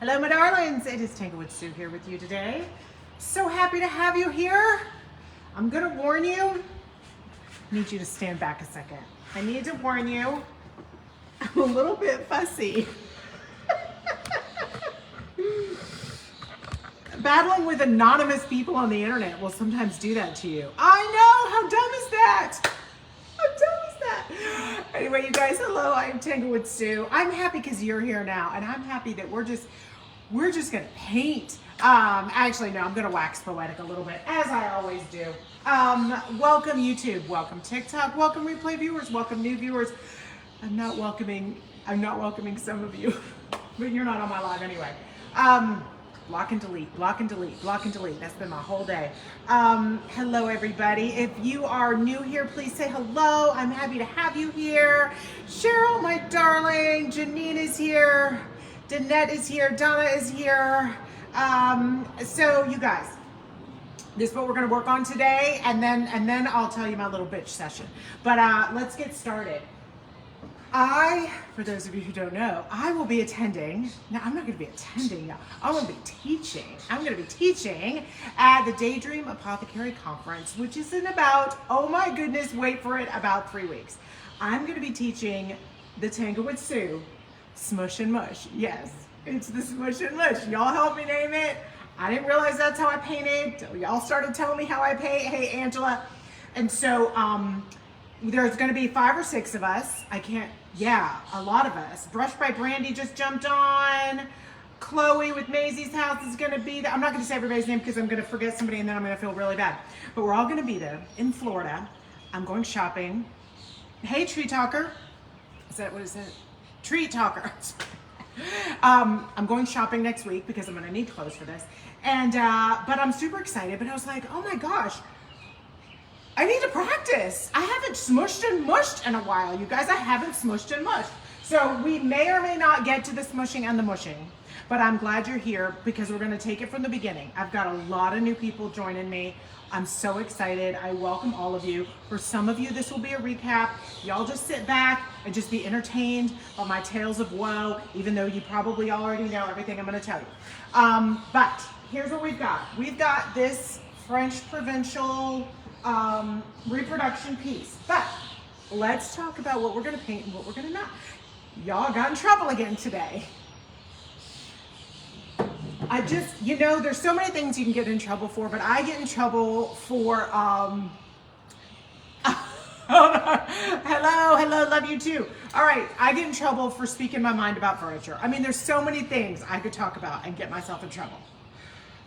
Hello, my darlings. It is Tanglewood Sue here with you today. So happy to have you here. I'm going to warn you. I need you to stand back a second. I need to warn you. I'm a little bit fussy. Battling with anonymous people on the internet will sometimes do that to you. I know. How dumb is that? How dumb is that? Anyway, you guys, hello. I'm Tanglewood Sue. I'm happy because you're here now, and I'm happy that we're just gonna paint. Actually, no, I'm gonna wax poetic a little bit, as I always do. Welcome YouTube, welcome TikTok, welcome replay viewers, welcome new viewers. I'm not welcoming some of you, but you're not on my live anyway. Block and delete, block and delete, block and delete. That's been my whole day. Hello, everybody. If you are new here, please say hello. I'm happy to have you here. Cheryl, my darling. Janine is here. Danette is here. Donna is here. So you guys, this is what we're going to work on today, and then I'll tell you my little bitch session. But let's get started. For those of you who don't know, I will be attending. Now, I'm not going to be attending. I'm going to be teaching. I'm going to be teaching at the Daydream Apothecary Conference, which is in about, oh my goodness, wait for it, about 3 weeks. I'm going to be teaching the Tanglewood Sue Smush and Mush. Yes, it's the Smush and Mush. Y'all help me name it. I didn't realize that's how I painted. Y'all started telling me how I paint. Hey, Angela. And so there's going to be 5 or 6 of us. A lot of us. Brush by Brandy just jumped on. Chloe with Maisie's house is going to be there. I'm not going to say everybody's name because I'm going to forget somebody and then I'm going to feel really bad. But we're all going to be there in Florida. I'm going shopping. Hey, Tree Talker. What is it? Tree Talker. I'm going shopping next week because I'm going to need clothes for this. And but I'm super excited. But I was like, oh my gosh, I need to practice. I haven't smushed and mushed in a while, you guys. I haven't smushed and mushed. So we may or may not get to the smushing and the mushing, but I'm glad you're here because we're gonna take it from the beginning. I've got a lot of new people joining me. I'm so excited. I welcome all of you. For some of you, this will be a recap. Y'all just sit back and just be entertained by my tales of woe, even though you probably already know everything I'm gonna tell you. But here's what we've got. We've got this French provincial reproduction piece. But let's talk about what we're gonna paint and what we're gonna not. Y'all got in trouble again today. There's so many things you can get in trouble for, but I get in trouble for, hello, love you too. All right, I get in trouble for speaking my mind about furniture. I mean, there's so many things I could talk about and get myself in trouble.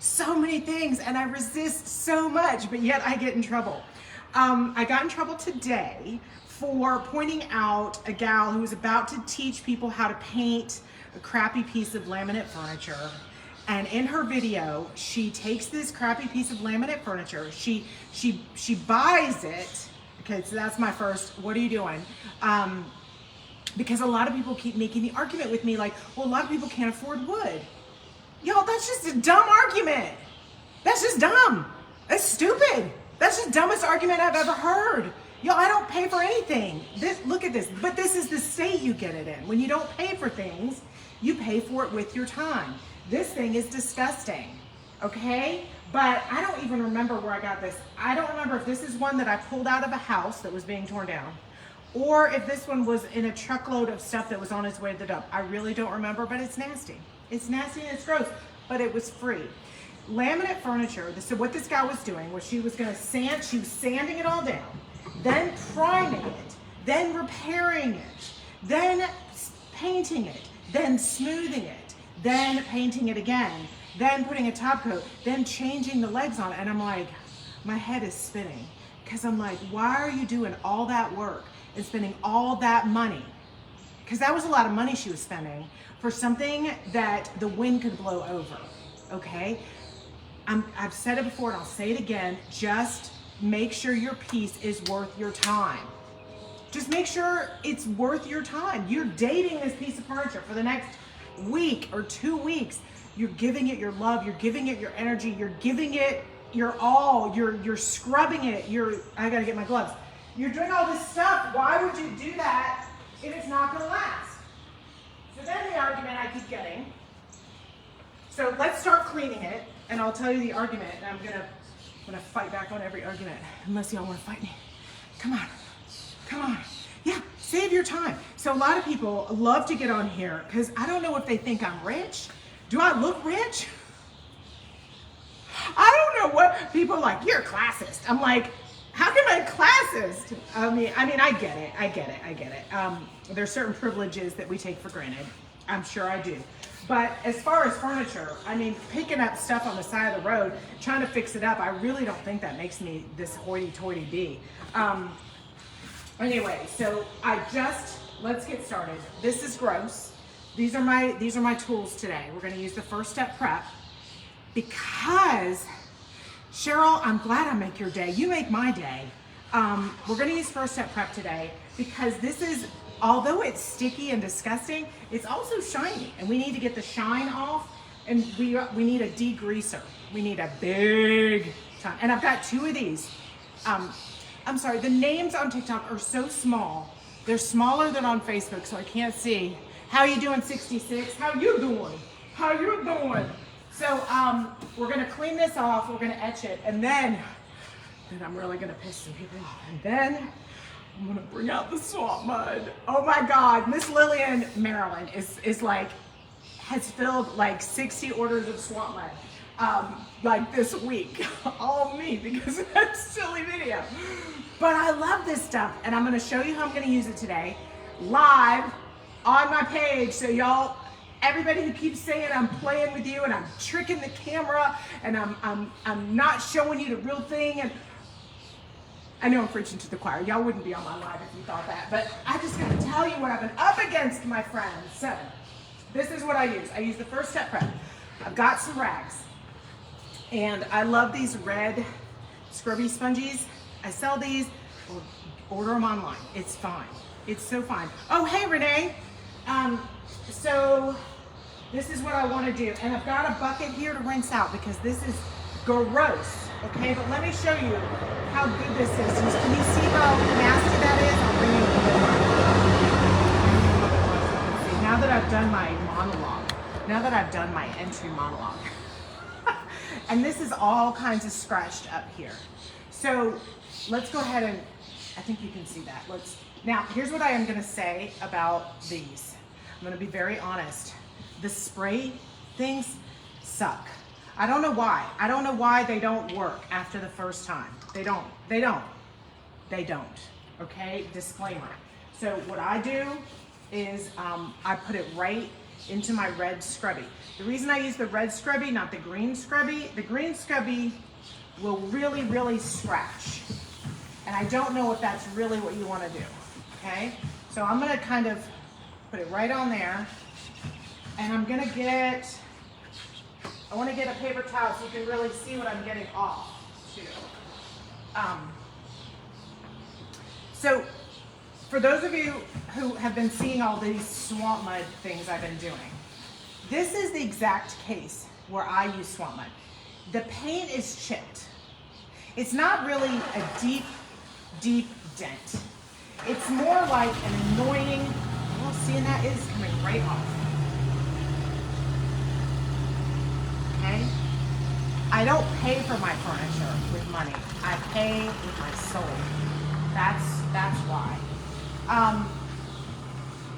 So many things, and I resist so much, but yet I get in trouble. I got in trouble today for pointing out a gal who was about to teach people how to paint a crappy piece of laminate furniture. And in her video, she takes this crappy piece of laminate furniture, she buys it. Okay, so that's my first, what are you doing? Because a lot of people keep making the argument with me like, well, a lot of people can't afford wood. Y'all, that's just a dumb argument. That's just dumb. That's stupid. That's the dumbest argument I've ever heard. Y'all, I don't pay for anything. Look at this. But this is the state you get it in. When you don't pay for things, you pay for it with your time. This thing is disgusting, okay? But I don't even remember where I got this. I don't remember if this is one that I pulled out of a house that was being torn down, or if this one was in a truckload of stuff that was on its way to the dump. I really don't remember, but it's nasty. It's nasty and it's gross, but it was free. Laminate furniture, so what this guy was doing was she was sanding it all down, then priming it, then repairing it, then painting it, then smoothing it, then painting it again, then putting a top coat, then changing the legs on it. And I'm like, my head is spinning. Because I'm like, why are you doing all that work and spending all that money? Because that was a lot of money she was spending for something that the wind could blow over, okay? I've said it before and I'll say it again, just make sure your piece is worth your time. Just make sure it's worth your time. You're dating this piece of furniture for the next week or 2 weeks. You're giving it your love, you're giving it your energy, you're giving it your all, you're scrubbing it, I gotta get my gloves. You're doing all this stuff. Why would you do that if it's not gonna last? So then the argument I keep getting So let's start cleaning it, and I'll tell you the argument, and I'm gonna fight back on every argument, unless y'all wanna fight me. Come on, come on. Yeah, save your time. So a lot of people love to get on here, because I don't know if they think I'm rich. Do I look rich? I don't know what people are like, you're classist. I'm like, how can I classist? I mean, I get it. There's certain privileges that we take for granted. I'm sure I do. But as far as furniture, I mean, picking up stuff on the side of the road, trying to fix it up, I really don't think that makes me this hoity-toity-D. Anyway, so let's get started. This is gross. These are my tools today. We're gonna use the first step prep because, Cheryl, I'm glad I make your day. You make my day. We're gonna use first step prep today because this is, although it's sticky and disgusting, it's also shiny, and we need to get the shine off, and we need a degreaser. We need a big time, and I've got 2 of these. I'm sorry, the names on TikTok are so small. They're smaller than on Facebook, so I can't see. How you doing, 66? How you doing? How you doing? So we're gonna clean this off, we're gonna etch it, and then I'm really gonna piss some people off. And then I'm gonna bring out the swamp mud. Oh my God, Miss Lillian Maryland is like, has filled like 60 orders of swamp mud like this week. All me because of that silly video. But I love this stuff, and I'm gonna show you how I'm gonna use it today, live on my page. So y'all, everybody who keeps saying I'm playing with you and I'm tricking the camera and I'm not showing you the real thing, and I know I'm preaching to the choir. Y'all wouldn't be on my live if you thought that, but I just gotta tell you what I've been up against, my friends. So this is what I use. I use the first step prep. I've got some rags, and I love these red scrubby spongies. I sell these, or order them online. It's fine. It's so fine. Oh, hey, Renee. So this is what I want to do, and I've got a bucket here to rinse out because this is gross. Okay, but let me show you how good this is. Can you see how nasty that is? I'll bring you a now that I've done my monologue, now that I've done my entry monologue, and this is all kinds of scratched up here. So let's go ahead and, I think you can see that. Now, here's what I am gonna say about these. I'm gonna be very honest. The spray things suck. I don't know why. I don't know why they don't work after the first time. They don't, okay? Disclaimer. So what I do is I put it right into my red scrubby. The reason I use the red scrubby, not the green scrubby, the green scrubby will really, really scratch. And I don't know if that's really what you wanna do, okay? So I'm gonna kind of put it right on there, and I'm gonna I wanna get a paper towel so you can really see what I'm getting off too. So for those of you who have been seeing all these swamp mud things I've been doing, this is the exact case where I use swamp mud. The paint is chipped. It's not really a deep, deep dent. It's more like an annoying, well, seeing that is coming right off. Okay? I don't pay for my furniture with money. I pay with my soul. That's why.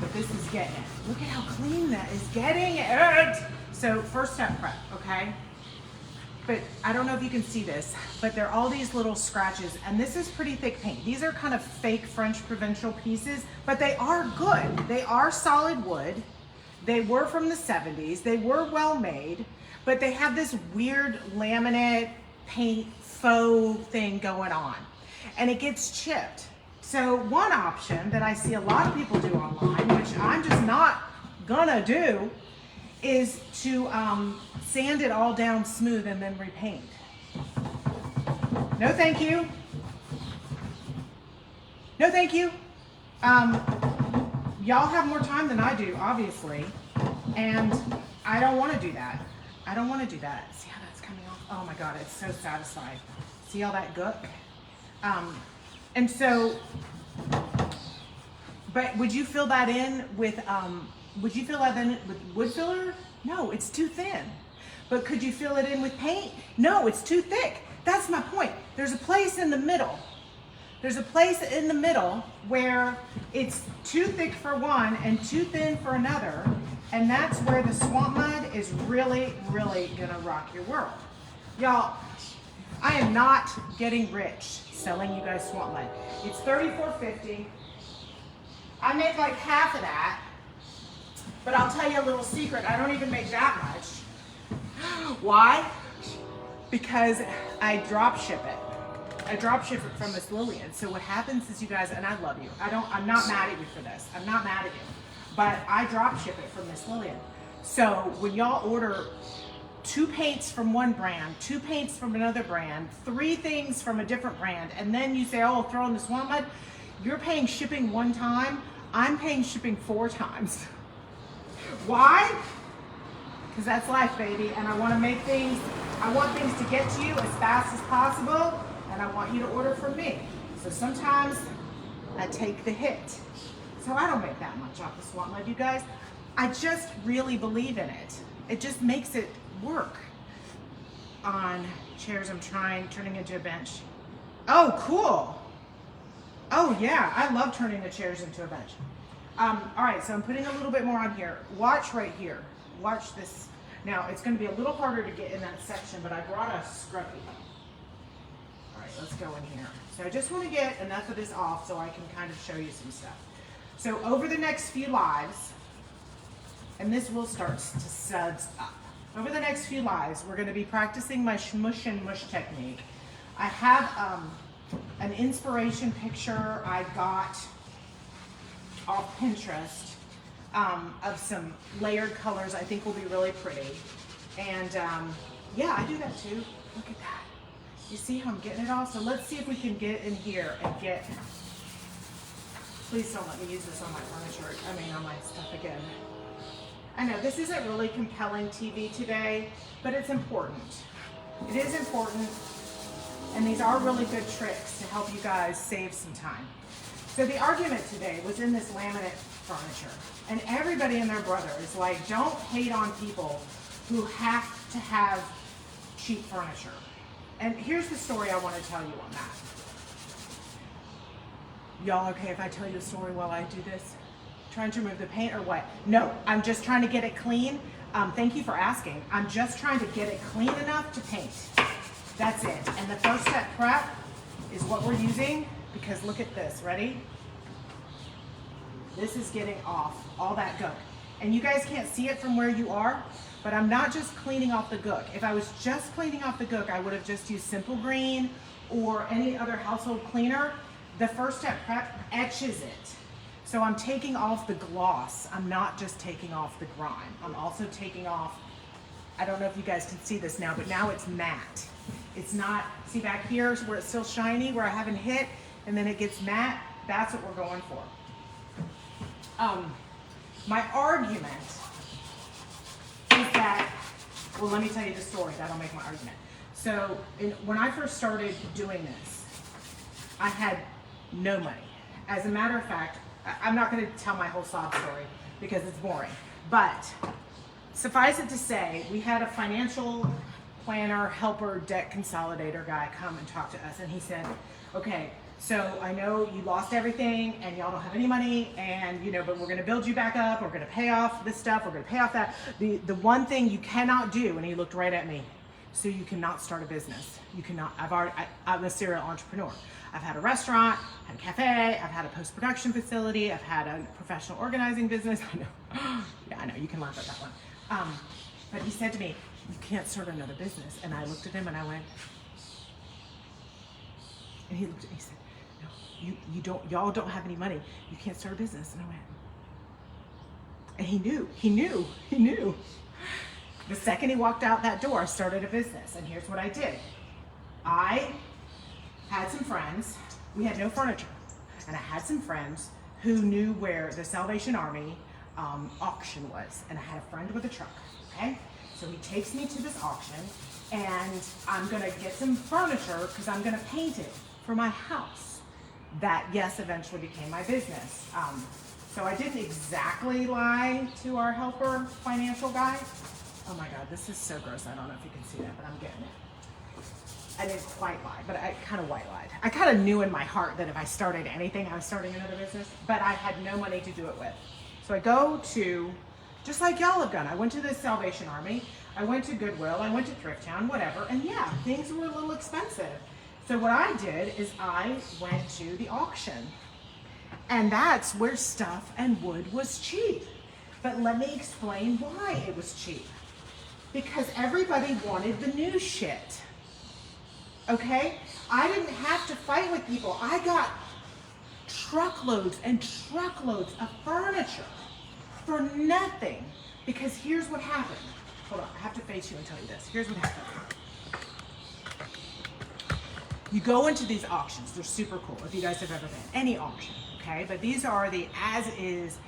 But this is getting it. Look at how clean that is getting it. So first step prep, okay? But I don't know if you can see this, but there are all these little scratches, and this is pretty thick paint. These are kind of fake French provincial pieces, but they are good. They are solid wood. They were from the 70s. They were well made, but they have this weird laminate paint faux thing going on, and it gets chipped. So one option that I see a lot of people do online, which I'm just not gonna do, is to sand it all down smooth and then repaint. No thank you. No thank you. Y'all have more time than I do, obviously, and I don't want to do that. I don't want to do that. See how that's coming off? Oh my God, it's so satisfying. See all that gook? And so, but would you fill that in with wood filler? No, it's too thin. But could you fill it in with paint? No, it's too thick. That's my point. There's a place in the middle. There's a place in the middle where it's too thick for one and too thin for another. And that's where the swamp mud is really, really gonna rock your world. Y'all, I am not getting rich selling you guys swamp mud. It's $34.50. I make like half of that, but I'll tell you a little secret. I don't even make that much. Why? Because I drop ship it. I drop ship it from Miss Lillian. So what happens is, you guys, and I love you. I'm not mad at you for this. I'm not mad at you. But I drop ship it from Miss Lillian. So when y'all order 2 paints from one brand, 2 paints from another brand, 3 things from a different brand, and then you say, oh, throw in the swamp mud, you're paying shipping 1 time. I'm paying shipping 4 times. Why? Because that's life, baby. And I want to make things, I want things to get to you as fast as possible, and I want you to order from me. So sometimes I take the hit. So I don't make that much off the swamp mud, you guys. I just really believe in it. It just makes it work. On chairs, I'm turning into a bench. Oh, cool. Oh yeah, I love turning the chairs into a bench. All right, so I'm putting a little bit more on here. Watch right here. Watch this. Now, it's gonna be a little harder to get in that section, but I brought a scrubby. All right, let's go in here. So I just wanna get enough of this off so I can kind of show you some stuff. So over the next few lives, and this will start to suds up. Over the next few lives, we're gonna be practicing my smush and mush technique. I have an inspiration picture I got off Pinterest of some layered colors I think will be really pretty. And yeah, I do that too. Look at that. You see how I'm getting it all? So let's see if we can get in here and get, please don't let me use this on my furniture, on my stuff again. I know this isn't really compelling TV today, but it's important. It is important, and these are really good tricks to help you guys save some time. So the argument today was in this laminate furniture, and everybody and their brother is like, don't hate on people who have to have cheap furniture. And here's the story I want to tell you on that. Y'all okay if I tell you a story while I do this? Trying to remove the paint or what? No, I'm just trying to get it clean. Thank you for asking. I'm just trying to get it clean enough to paint. That's it. And the first step prep is what we're using, because look at this. Ready? This is getting off all that gook. And you guys can't see it from where you are, but I'm not just cleaning off the gook. If I was just cleaning off the gook, I would have just used Simple Green or any other household cleaner. The first step prep etches it. So I'm taking off the gloss. I'm not just taking off the grime. I'm also taking off, I don't know if you guys can see this now, but now it's matte. It's not, see back here where it's still shiny, where I haven't hit, and then it gets matte. That's what we're going for. My argument is that, well, let me tell you the story. That'll make my argument. So when I first started doing this, I had no money. As a matter of fact, I'm not going to tell my whole sob story because it's boring, but suffice it to say, we had a financial planner, helper, debt consolidator guy come and talk to us, and he said, okay, so I know you lost everything and y'all don't have any money, and but we're going to build you back up. We're going to pay off this stuff. We're going to pay off that. The one thing you cannot do, and he looked right at me, so you cannot start a business. You cannot. I'm a serial entrepreneur. I've had a restaurant, had a cafe, I've had a post-production facility, I've had a professional organizing business. I know. Yeah, I know. You can laugh at that one. But he said to me, you can't start another business. And I looked at him and I went, and he looked at me, he said, no, y'all don't have any money. You can't start a business. And I went, and he knew. The second he walked out that door, I started a business. And here's what I did. I had some friends, we had no furniture, and I had some friends who knew where the Salvation Army auction was, and I had a friend with a truck, okay? So he takes me to this auction, and I'm gonna get some furniture because I'm gonna paint it for my house. That, yes, eventually became my business. So I didn't exactly lie to our helper financial guy, Oh my God, this is so gross. I don't know if you can see that, but I'm getting it. I didn't quite lie, but I kind of white lied. I kind of knew in my heart that if I started anything, I was starting another business, but I had no money to do it with. So I go to, just like y'all have done, I went to the Salvation Army, I went to Goodwill, I went to Thrift Town, whatever, and yeah, things were a little expensive. So what I did is I went to the auction, and that's where stuff and wood was cheap. But let me explain why it was cheap. Because everybody wanted the new shit. Okay? I didn't have to fight with people. I got truckloads and truckloads of furniture for nothing. Because here's what happened. Hold on, I have to face you and tell you this. Here's what happened. You go into these auctions. They're super cool if you guys have ever been. Any auction, okay? But these are the as-is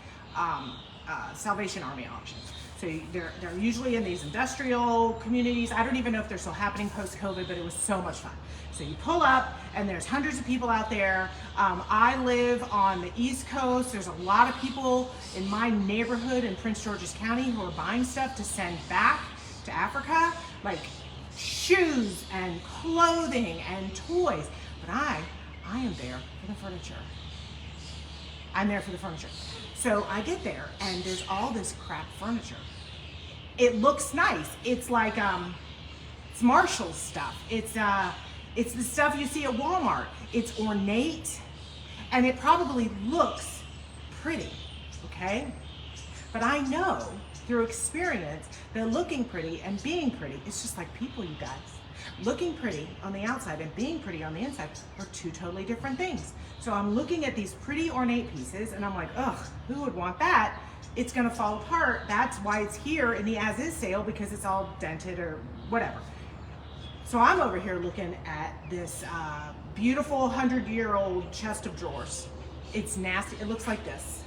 Salvation Army auctions. So they're usually in these industrial communities. I don't even know if they're still happening post-COVID, but it was so much fun. So you pull up and there's hundreds of people out there. I live on the East Coast. There's a lot of people in my neighborhood in Prince George's County who are buying stuff to send back to Africa, like shoes and clothing and toys. But I am there for the furniture. I'm there for the furniture. So I get there and there's all this crap furniture. It looks nice. It's like it's Marshall's stuff. It's the stuff you see at Walmart. It's ornate and it probably looks pretty, okay? But I know through experience that looking pretty and being pretty, it's just like people, you guys. Looking pretty on the outside and being pretty on the inside are two totally different things. So I'm looking at these pretty ornate pieces and I'm like, ugh, who would want that? It's gonna fall apart. That's why it's here in the as-is sale, because it's all dented or whatever. So I'm over here looking at this beautiful 100-year-old chest of drawers. It's nasty, it looks like this.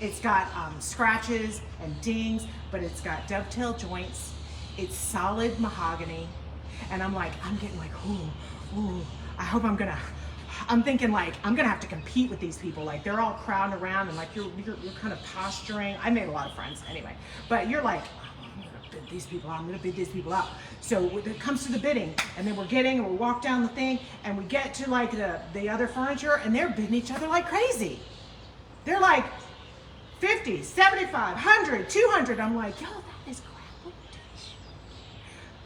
It's got scratches and dings, but it's got dovetail joints. It's solid mahogany. And I'm like, I'm getting like, ooh, I hope I'm thinking like, I'm gonna have to compete with these people. Like they're all crowding around and like you're kind of posturing. I made a lot of friends anyway, but you're like, oh, I'm gonna bid these people out, I'm gonna bid these people out. So it comes to the bidding and then we walk down the thing and we get to like the other furniture and they're bidding each other like crazy. They're like 50, 75, 100, 200. I'm like, yo, that is crap.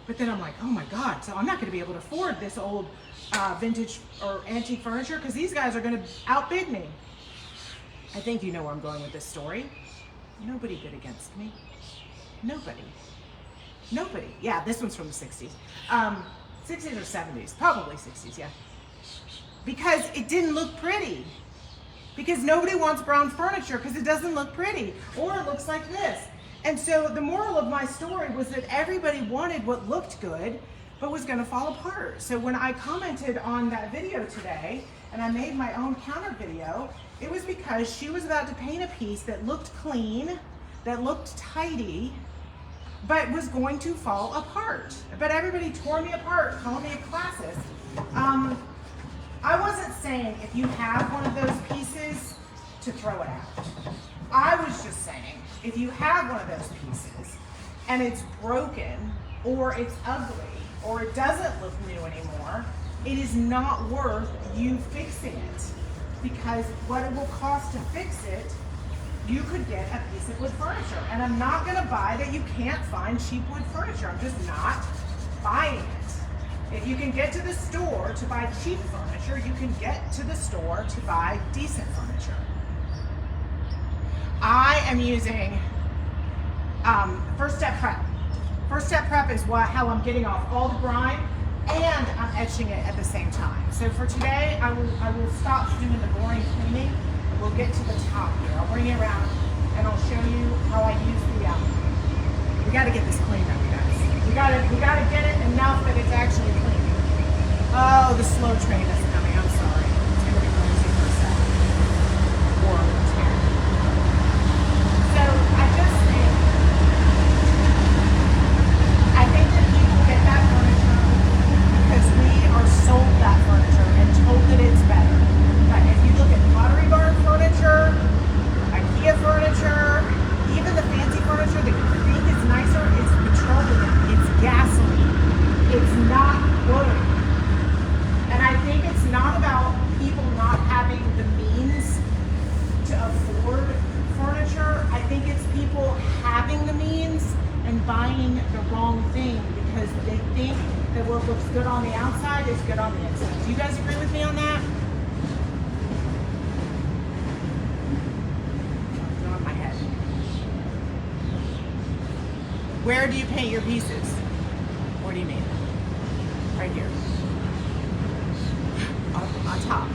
But then I'm like, oh my God, so I'm not gonna be able to afford this old vintage or antique furniture because these guys are gonna outbid me. I think you know where I'm going with this story. Nobody bid against me. Nobody. Yeah, this one's from the 60s. 60s or 70s, probably 60s, yeah. Because it didn't look pretty. Because nobody wants brown furniture because it doesn't look pretty. Or it looks like this. And so the moral of my story was that everybody wanted what looked good, but was gonna fall apart. So when I commented on that video today, and I made my own counter video, it was because she was about to paint a piece that looked clean, that looked tidy, but was going to fall apart. But everybody tore me apart, called me a classist. I wasn't saying if you have one of those pieces to throw it out. I was just saying, if you have one of those pieces and it's broken or it's ugly or it doesn't look new anymore, it is not worth you fixing it, because what it will cost to fix it, you could get a piece of wood furniture. And I'm not gonna buy that you can't find cheap wood furniture. I'm just not buying it. If you can get to the store to buy cheap furniture, you can get to the store to buy decent furniture. I am using First Step Prep. First Step Prep is how I'm getting off all the grime and I'm etching it at the same time. So for today, I will stop doing the boring cleaning. We'll get to the top here. I'll bring it around and I'll show you how I use the, we gotta get this cleaned up, you guys. We gotta get it enough that it's actually clean. Oh, the slow train is coming, I'm sorry. It's gonna be crazy for a second. Or so I just think that people get that furniture because we are sold that furniture and told that it's better. But if you look at Pottery Barn furniture, IKEA furniture, even the fancy furniture that you think is nicer is buying the wrong thing because they think that what looks good on the outside is good on the inside. Do you guys agree with me on that? It's on my head. Where do you paint your pieces? What do you mean? Right here. On top.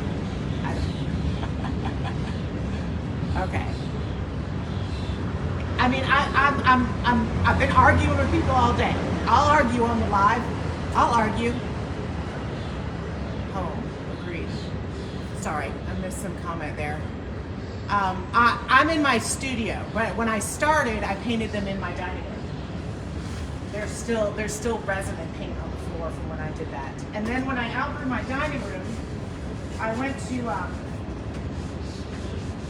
Okay. I mean, I've been arguing with people all day. I'll argue on the live. I'll argue. Oh, agreed. Sorry, I missed some comment there. I'm in my studio, but when I started, I painted them in my dining room. There's still resin and paint on the floor from when I did that. And then when I outgrew my dining room, I went to,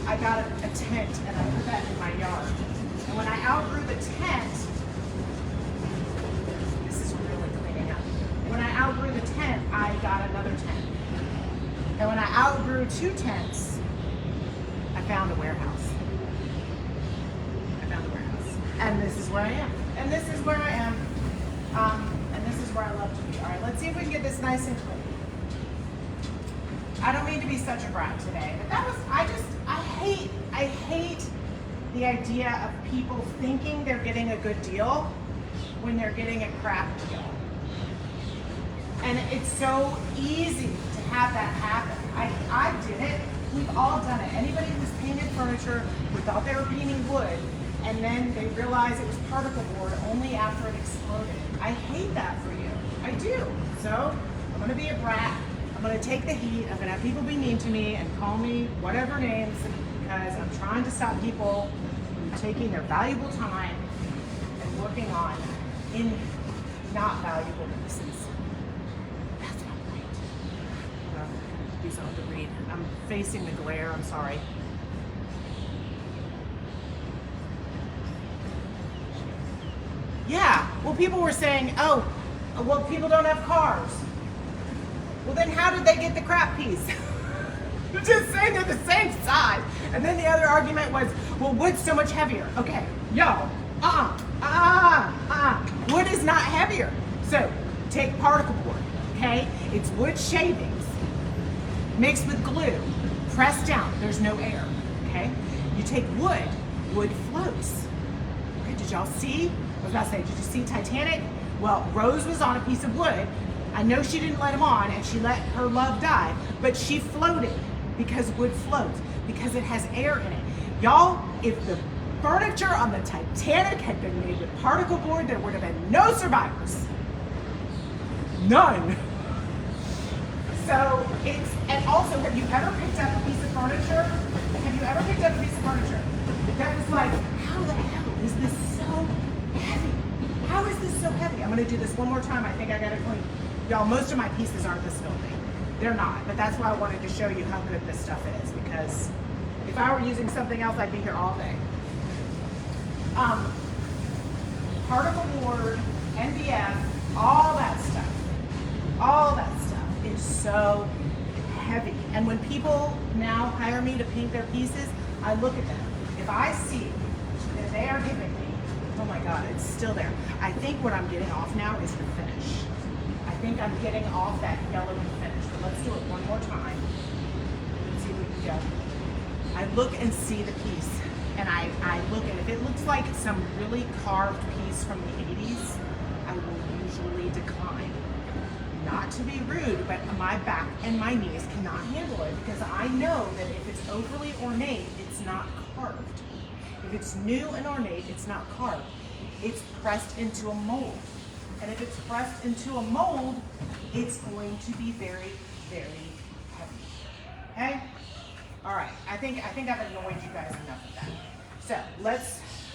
I got a tent and I put that in my yard. And when I outgrew the tent, this is really cleaning up. When I outgrew the tent, I got another tent. And when I outgrew 2 tents, I found a warehouse. And this is where I am. And this is where I am. And this is where I love to be. All right, let's see if we can get this nice and clean. I don't mean to be such a brat today, but that was, I hate the idea of people thinking they're getting a good deal when they're getting a crap deal. And it's so easy to have that happen. I did it. We've all done it. Anybody who's painted furniture who thought they were painting wood and then they realized it was particle board only after it exploded. I hate that for you. I do. So I'm gonna be a brat. I'm gonna take the heat. I'm gonna have people be mean to me and call me whatever names because I'm trying to stop people from taking their valuable time and working on not valuable pieces. That's not right. Do something to read. I'm facing the glare. I'm sorry. Yeah, well, people were saying, oh, well, people don't have cars. Well, then how did they get the crap piece? Just saying they're the same size. And then the other argument was, well, wood's so much heavier. Okay, yo, wood is not heavier. So take particle board, okay? It's wood shavings mixed with glue, pressed down. There's no air, okay? You take wood floats. Okay, did y'all see? I was about to say, did you see Titanic? Well, Rose was on a piece of wood. I know she didn't let him on and she let her love die, but she floated because wood floats, because it has air in it. Y'all, if the furniture on the Titanic had been made with particle board, there would have been no survivors. None. So and also, have you ever picked up a piece of furniture? That was like, how the hell is this so heavy? How is this so heavy? I'm gonna do this one more time. I think I got it clean. Y'all, most of my pieces aren't this filthy. They're not, but that's why I wanted to show you how good this stuff is, because if I were using something else, I'd be here all day. Particle board, NDF, all that stuff is so heavy. And when people now hire me to paint their pieces, I look at them. If I see that they are giving me, oh my God, it's still there. I think what I'm getting off now is the finish. I think I'm getting off that yellowy finish. But let's do it one more time. Let's see if we can go. I look and see the piece. And I look, and if it looks like some really carved piece from the 80s, I will usually decline. Not to be rude, but my back and my knees cannot handle it because I know that if it's overly ornate, it's not carved. If it's new and ornate, it's not carved. It's pressed into a mold. And if it's pressed into a mold, it's going to be very, very heavy. Okay? All right, I think I've annoyed you guys enough of that. So I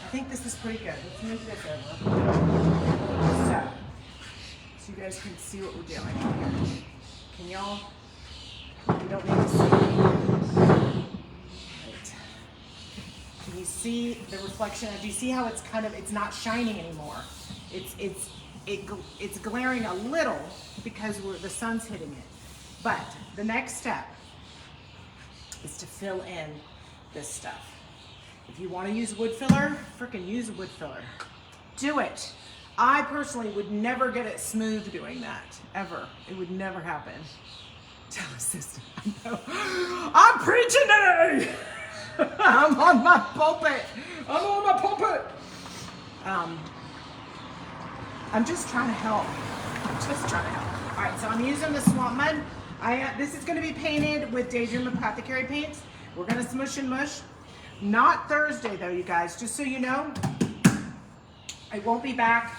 think this is pretty good. Let's move this over. So you guys can see what we're doing here. Can y'all? You don't need to see. Right. Can you see the reflection? Do you see how it's it's not shining anymore? It's glaring a little because the sun's hitting it. But the next step is to fill in this stuff. If you want to use wood filler, frickin' use a wood filler. Do it. I personally would never get it smooth doing that, ever. It would never happen. Teleassistant, I know. I'm preaching today. I'm on my pulpit. I'm on my pulpit. I'm just trying to help. I'm just trying to help. All right, so I'm using the swamp mud. This is going to be painted with Daydream Apothecary paints. We're going to smush and mush. Not Thursday though, you guys. Just so you know, I won't be back.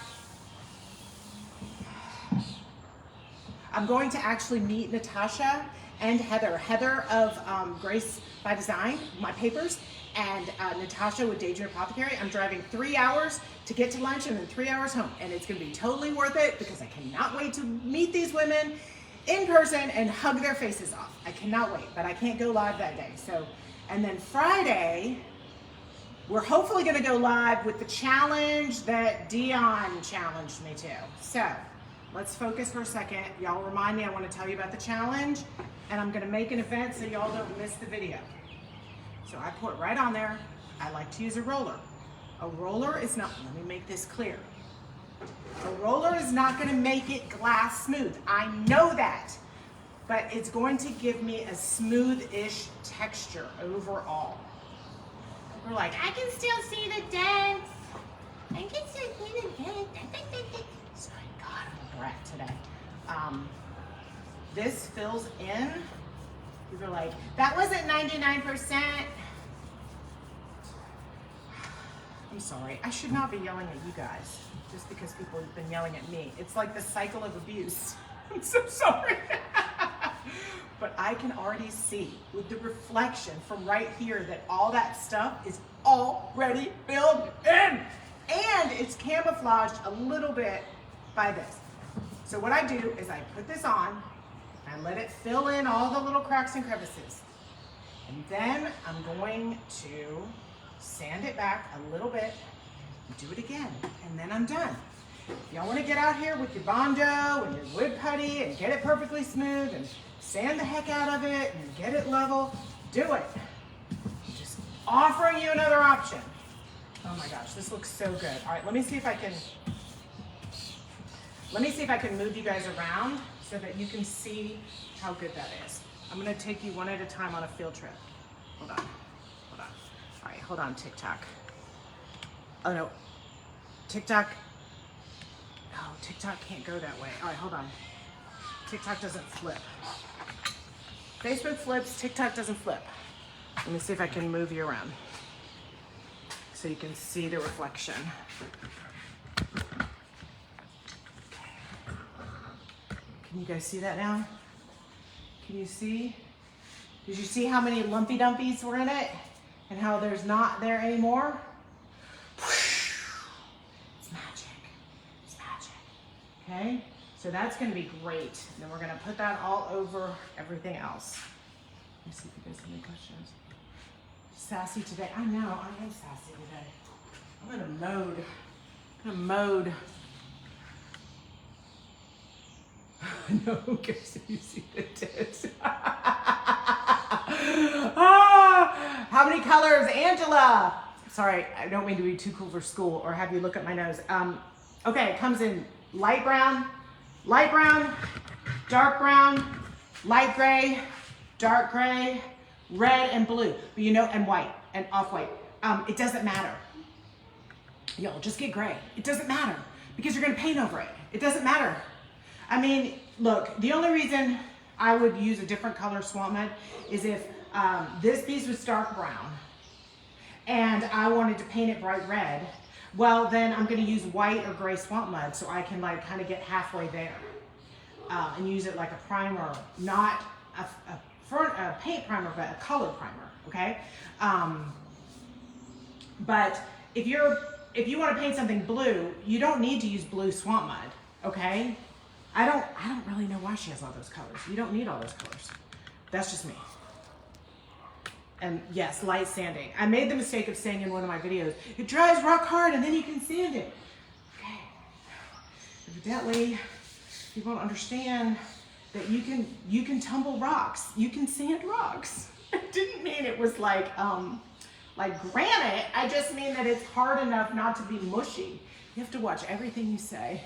I'm going to actually meet Natasha and Heather. Heather of Grace by Design, my papers, and Natasha with Daydream Apothecary. I'm driving 3 hours to get to lunch and then 3 hours home. And it's gonna be totally worth it because I cannot wait to meet these women in person and hug their faces off. I cannot wait, but I can't go live that day. So, and then Friday, we're hopefully gonna go live with the challenge that Dion challenged me to. So, let's focus for a second. Y'all remind me, I want to tell you about the challenge, and I'm going to make an event so y'all don't miss the video. So I put right on there, I like to use a roller. A roller is not, let me make this clear. A roller is not going to make it glass smooth. I know that, but it's going to give me a smooth-ish texture overall. We're like, I can still see the dents. I can still see the dents. Sorry, God, I'm a brat today. This fills in. We were like, that wasn't 99%. I'm sorry. I should not be yelling at you guys just because people have been yelling at me. It's like the cycle of abuse. I'm so sorry. But I can already see with the reflection from right here that all that stuff is already filled in. And it's camouflaged a little bit by this. So what I do is I put this on and let it fill in all the little cracks and crevices. And then I'm going to sand it back a little bit and do it again. And then I'm done. If y'all want to get out here with your Bondo and your wood putty and get it perfectly smooth and sand the heck out of it and get it level, do it. I'm just offering you another option. Oh my gosh, this looks so good. All right, let me see if I can move you guys around so that you can see how good that is. I'm gonna take you one at a time on a field trip. Hold on, hold on. All right, hold on, TikTok. Oh no, TikTok. Oh, TikTok can't go that way. All right, hold on. TikTok doesn't flip. Facebook flips, TikTok doesn't flip. Let me see if I can move you around so you can see the reflection. Can you guys see that now? Can you see? Did you see how many lumpy dumpies were in it and how there's not there anymore? It's magic. It's magic. Okay? So that's going to be great. And then we're going to put that all over everything else. Let me see if you guys have any questions. Sassy today. I know, I am sassy today. I'm in a mode. I'm in a mode. No, who cares if you see the tits? How many colors, Angela? Sorry, I don't mean to be too cool for school or have you look at my nose. Okay, it comes in light brown, dark brown, light gray, dark gray, red and blue, but you know, and white and off-white. It doesn't matter. Y'all just get gray. It doesn't matter because you're gonna paint over it. It doesn't matter. I mean, look, the only reason I would use a different color swamp mud is if this piece was dark brown and I wanted to paint it bright red, well, then I'm gonna use white or gray swamp mud so I can like kind of get halfway there and use it like a primer, not a paint primer, but a color primer, okay? But if you want to paint something blue, you don't need to use blue swamp mud, okay? I don't really know why she has all those colors. You don't need all those colors. That's just me. And yes, light sanding. I made the mistake of saying in one of my videos, it dries rock hard and then you can sand it. Okay. Evidently, people don't understand that you can tumble rocks. You can sand rocks. I didn't mean it was like granite. I just mean that it's hard enough not to be mushy. You have to watch everything you say.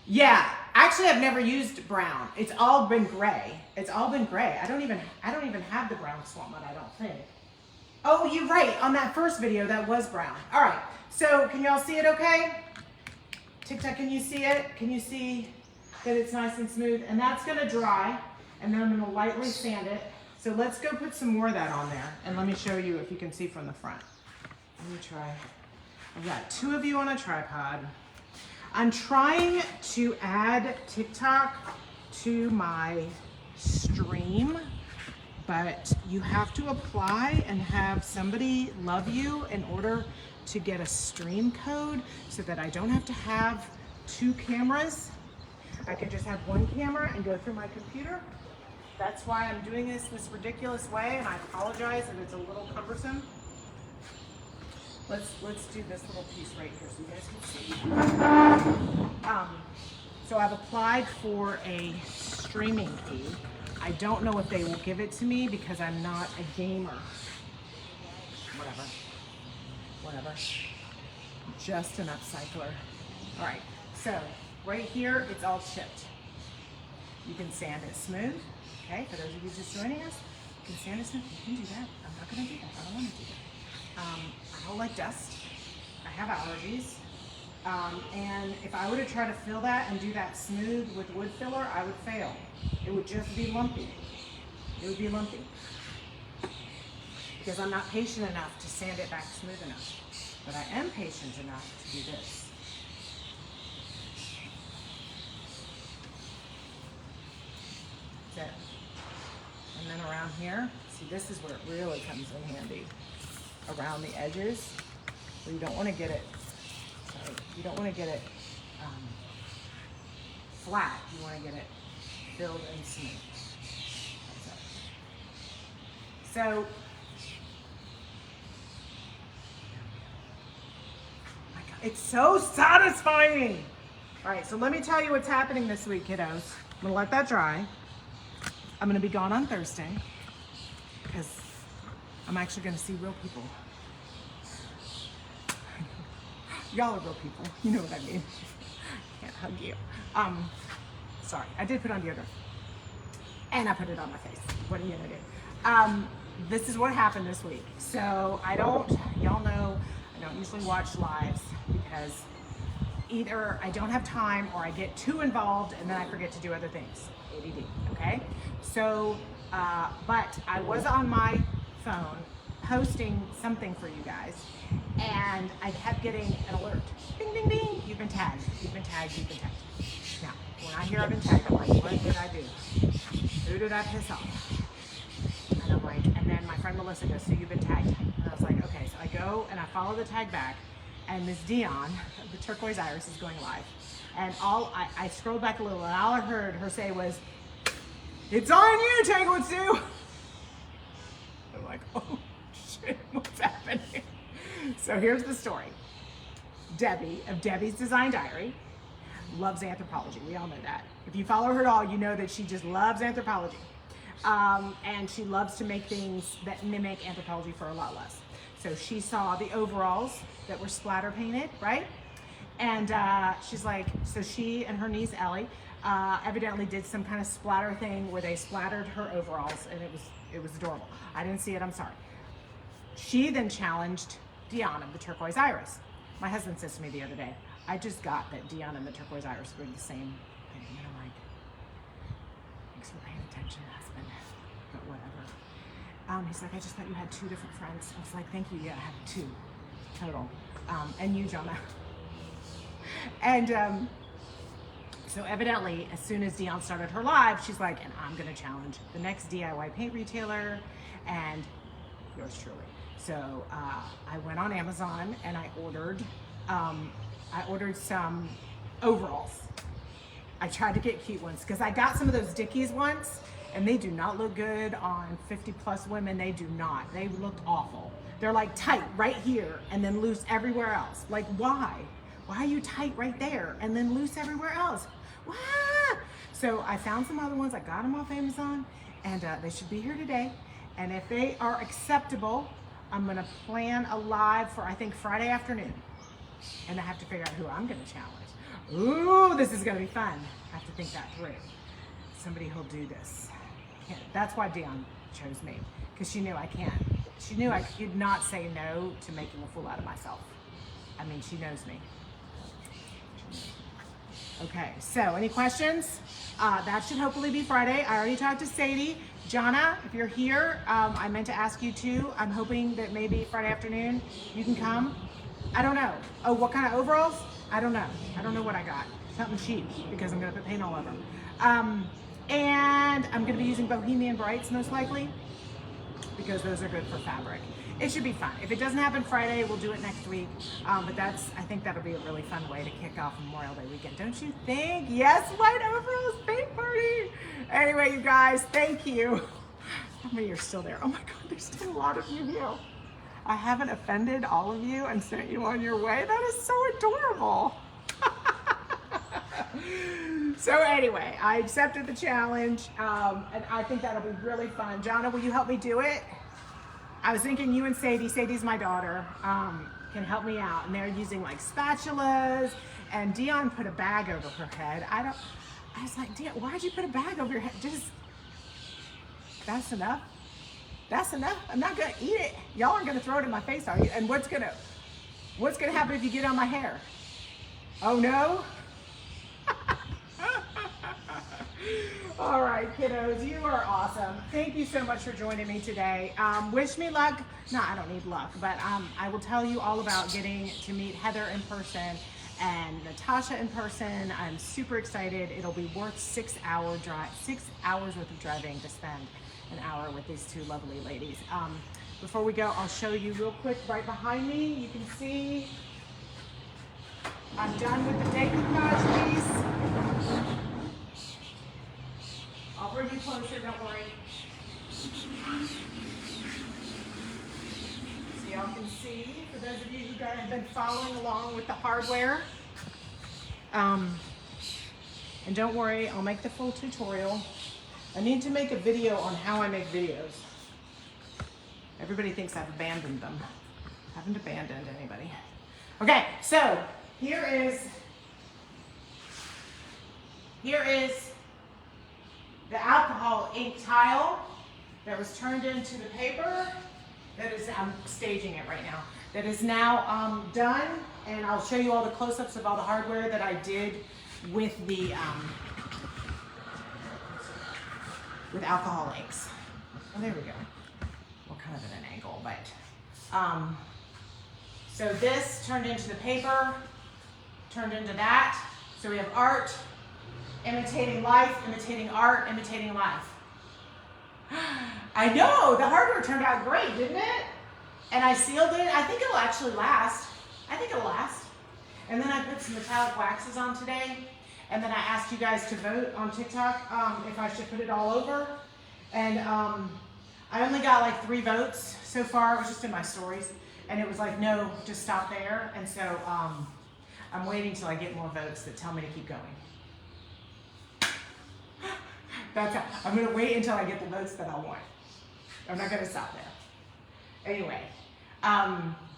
Yeah, actually I've never used brown. It's all been gray. It's all been gray. I don't even have the brown swamp mud, I don't think. Oh, you're right. On that first video, that was brown. All right, so can y'all see it okay? TikTok, can you see it? Can you see that it's nice and smooth? And that's gonna dry, and then I'm gonna lightly sand it. So let's go put some more of that on there, and let me show you if you can see from the front. Let me try. I've got 2 of you on a tripod. I'm trying to add TikTok to my stream, but you have to apply and have somebody love you in order to get a stream code so that I don't have to have 2 cameras. I can just have 1 camera and go through my computer. That's why I'm doing this ridiculous way, and I apologize if it's a little cumbersome. Let's do this little piece right here so you guys can see. So I've applied for a streaming fee. I don't know if they will give it to me because I'm not a gamer. Whatever. Just an upcycler. All right, so right here, it's all chipped. You can sand it smooth, okay? For those of you just joining us, you can sand it smooth. You can do that. I'm not gonna do that. I don't wanna do that. I don't like dust. I have allergies. And if I were to try to fill that and do that smooth with wood filler, I would fail. It would just be lumpy. It would be lumpy. Because I'm not patient enough to sand it back smooth enough. But I am patient enough to do this. That's it. And then around here, see, this is where it really comes in handy. Around the edges, where you don't want to get it, you don't want to get it flat. You want to get it filled and smooth. That's it. So, it's so satisfying. All right, so let me tell you what's happening this week, kiddos. I'm gonna let that dry. I'm gonna be gone on Thursday because I'm actually gonna see real people. Y'all are real people, you know what I mean. Can't hug you. Sorry, I did put on deodorant. And I put it on my face. What are you gonna do? This is what happened this week. So y'all know, I don't usually watch lives because either I don't have time or I get too involved and then I forget to do other things. ADD, okay? So, but I was on my phone posting something for you guys and I kept getting an alert. Ding, ding, ding, you've been tagged, you've been tagged, you've been tagged. Now, when I hear I've been tagged, I'm like, what did I do? Who did I piss off? And I'm like, and then my friend Melissa goes, so you've been tagged. And I was like, okay, so I go and I follow the tag back and Miss Dion, the turquoise iris, is going live. And I scrolled back a little and all I heard her say was, it's on you, Tanglewood Sue. I'm like, oh shit, what's happening? So here's the story. Debbie of Debbie's Design Diary loves anthropology. We all know that. If you follow her at all, you know that she just loves anthropology. And she loves to make things that mimic anthropology for a lot less. So she saw the overalls that were splatter painted, right? And she's like, so she and her niece Ellie evidently did some kind of splatter thing where they splattered her overalls, and it was adorable. I didn't see it, I'm sorry. She then challenged Dion of the Turquoise Iris. My husband says to me the other day, I just got that Dion and the Turquoise Iris were the same thing. And I'm like, thanks for paying attention, husband, but whatever. He's like, I just thought you had 2 different friends. I was like, thank you, yeah, I have 2 total. And you, Jonah. And so evidently, as soon as Dion started her live, she's like, and I'm gonna challenge the next DIY paint retailer and yours truly. So I went on Amazon and I ordered some overalls. I tried to get cute ones because I got some of those Dickies once and they do not look good on 50+ women. They do not. They looked awful. They're like tight right here and then loose everywhere else. Like why? Why are you tight right there and then loose everywhere else? Why? So I found some other ones. I got them off Amazon and they should be here today. And if they are acceptable, I'm gonna plan a live for I think Friday afternoon. And I have to figure out who I'm gonna challenge. Ooh, this is gonna be fun. I have to think that through. Somebody who'll do this. That's why Dion chose me, because she knew I can't. She knew I could not say no to making a fool out of myself. I mean, she knows me. Okay, so any questions? That should hopefully be Friday. I already talked to Sadie. Jonna, if you're here, I meant to ask you too. I'm hoping that maybe Friday afternoon you can come. I don't know. Oh, what kind of overalls? I don't know. I don't know what I got. Something cheap, because I'm gonna put paint all over them. And I'm gonna be using Bohemian Brights most likely, because those are good for fabric. It should be fun. If it doesn't happen Friday, we'll do it next week. But I think that'll be a really fun way to kick off Memorial Day weekend. Don't you think? Yes, white overalls paint party. Anyway, you guys, thank you. How many are still there? Oh my God, there's still a lot of you here. I haven't offended all of you and sent you on your way. That is so adorable. So anyway, I accepted the challenge, and I think that'll be really fun. Jonna, will you help me do it? I was thinking you and Sadie, Sadie's my daughter, can help me out. And they're using like spatulas, and Dion put a bag over her head. I was like, Dion, why'd you put a bag over your head? That's enough? That's enough? I'm not gonna eat it. Y'all aren't gonna throw it in my face, are you? And what's gonna happen if you get on my hair? Oh no? All right, kiddos, you are awesome. Thank you so much for joining me today. Wish me luck. No, I don't need luck, but I will tell you all about getting to meet Heather in person and Natasha in person. I'm super excited. It'll be worth 6 hours worth of driving to spend an hour with these two lovely ladies. Before we go, I'll show you real quick right behind me. You can see I'm done with the decoupage piece. I'll bring you closer, don't worry. So y'all can see, for those of you who have been following along with the hardware. And don't worry, I'll make the full tutorial. I need to make a video on how I make videos. Everybody thinks I've abandoned them. I haven't abandoned anybody. Okay, so here is the alcohol ink tile that was turned into the paper. That is, I'm staging it right now. That is now done, and I'll show you all the close-ups of all the hardware that I did with the with alcohol inks. Oh, there we go. Well, kind of at an angle, but so this turned into the paper, turned into that. So we have art, imitating life, imitating art, imitating life. I know, the hardware turned out great, didn't it? And I sealed it. I think it'll actually last. I think it'll last. And then I put some metallic waxes on today. And then I asked you guys to vote on TikTok if I should put it all over. And I only got like 3 votes so far. It was just in my stories. And it was like, no, just stop there. And so I'm waiting till I get more votes that tell me to keep going. I'm gonna wait until I get the votes that I want. I'm not gonna stop there. Anyway,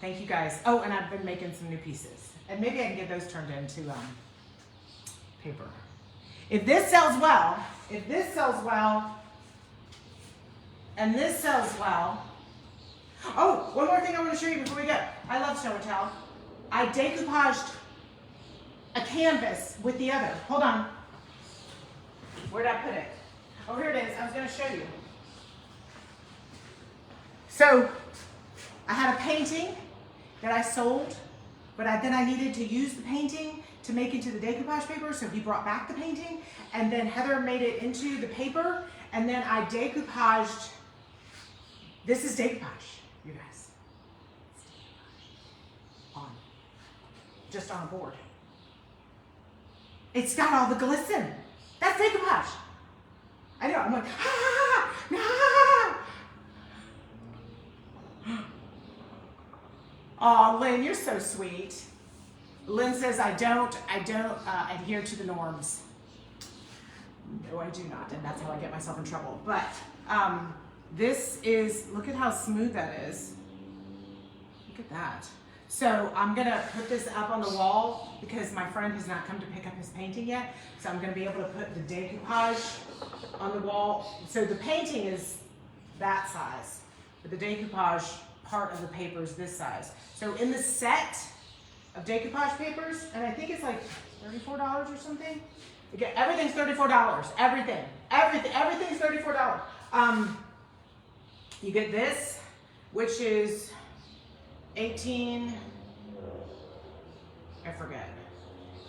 thank you guys. Oh, and I've been making some new pieces. And maybe I can get those turned into paper. If this sells well, and this sells well. Oh, one more thing I want to show you before we go. I love show and tell. I decoupaged a canvas with the other. Hold on. Where'd I put it? Oh, here it is. I was going to show you. So, I had a painting that I sold, but then I needed to use the painting to make into the decoupage paper, so he brought back the painting, and then Heather made it into the paper, and then I decoupaged. This is decoupage, you guys. Just on a board. It's got all the glisten. That's decoupage. I know, I'm like, oh, Lynn, you're so sweet. Lynn says, I don't adhere to the norms. No, I do not, and that's how I get myself in trouble. But this is, look at how smooth that is. Look at that. So I'm gonna put this up on the wall because my friend has not come to pick up his painting yet. So I'm gonna be able to put the decoupage on the wall. So the painting is that size, but the decoupage part of the paper is this size. So in the set of decoupage papers, and I think it's like $34 or something. Again, everything's $34. Everything's $34. You get this, which is 18, I forget,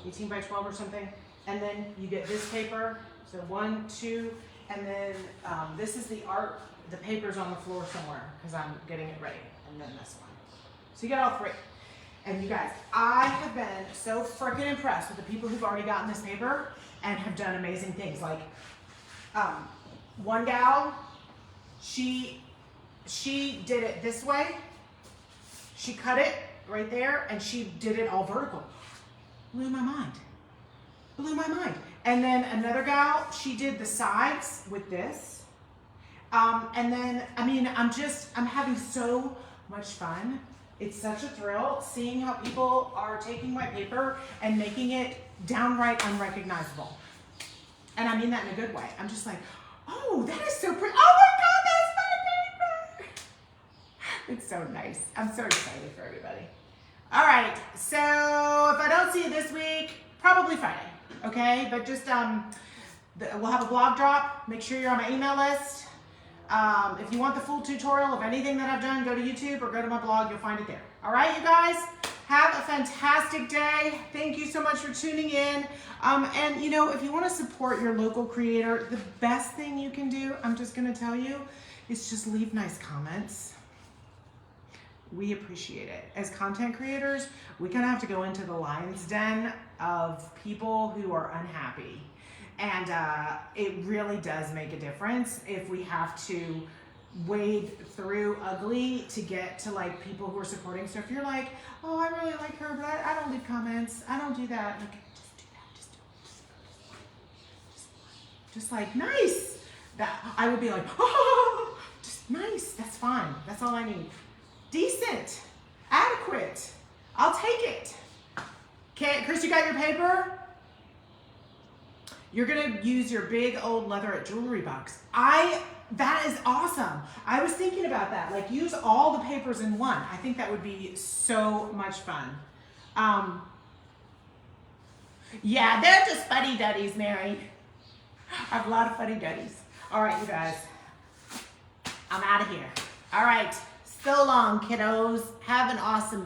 18 by 12 or something. And then you get this paper, so 1, 2, and then this is the art, the paper's on the floor somewhere because I'm getting it ready, and then this one. So you get all three. And you guys, I have been so freaking impressed with the people who've already gotten this paper and have done amazing things. Like one gal, she did it this way. She cut it right there and she did it all vertical. Blew my mind. Blew my mind. And then another gal, she did the sides with this. And then, I mean, I'm having so much fun. It's such a thrill seeing how people are taking my paper and making it downright unrecognizable. And I mean that in a good way. I'm just like, oh, that is so pretty. Oh my God, that's my paper. It's so nice. I'm so excited for everybody. All right, so if I don't see you this week, probably Friday, okay? But just, we'll have a blog drop. Make sure you're on my email list. If you want the full tutorial of anything that I've done, go to YouTube or go to my blog. You'll find it there. All right, you guys, have a fantastic day. Thank you so much for tuning in. And, you know, if you want to support your local creator, the best thing you can do, I'm just going to tell you, is just leave nice comments. We appreciate it. As content creators, we kind of have to go into the lion's den of people who are unhappy. And it really does make a difference if we have to wade through ugly to get to like people who are supporting. So if you're like, oh, I really like her, but I don't leave comments, I don't do that. Like, just do that, just do it. Just like, nice. That I would be like, oh, just nice, that's fine. That's all I need. Decent, adequate, I'll take it. Okay, Chris, you got your paper? You're gonna use your big old leatherette jewelry box. That is awesome. I was thinking about that, like use all the papers in one. I think that would be so much fun. Yeah, they're just fuddy-duddies, Mary. I have a lot of fuddy-duddies. All right, you guys, I'm out of here. All right, so long, kiddos. Have an awesome day.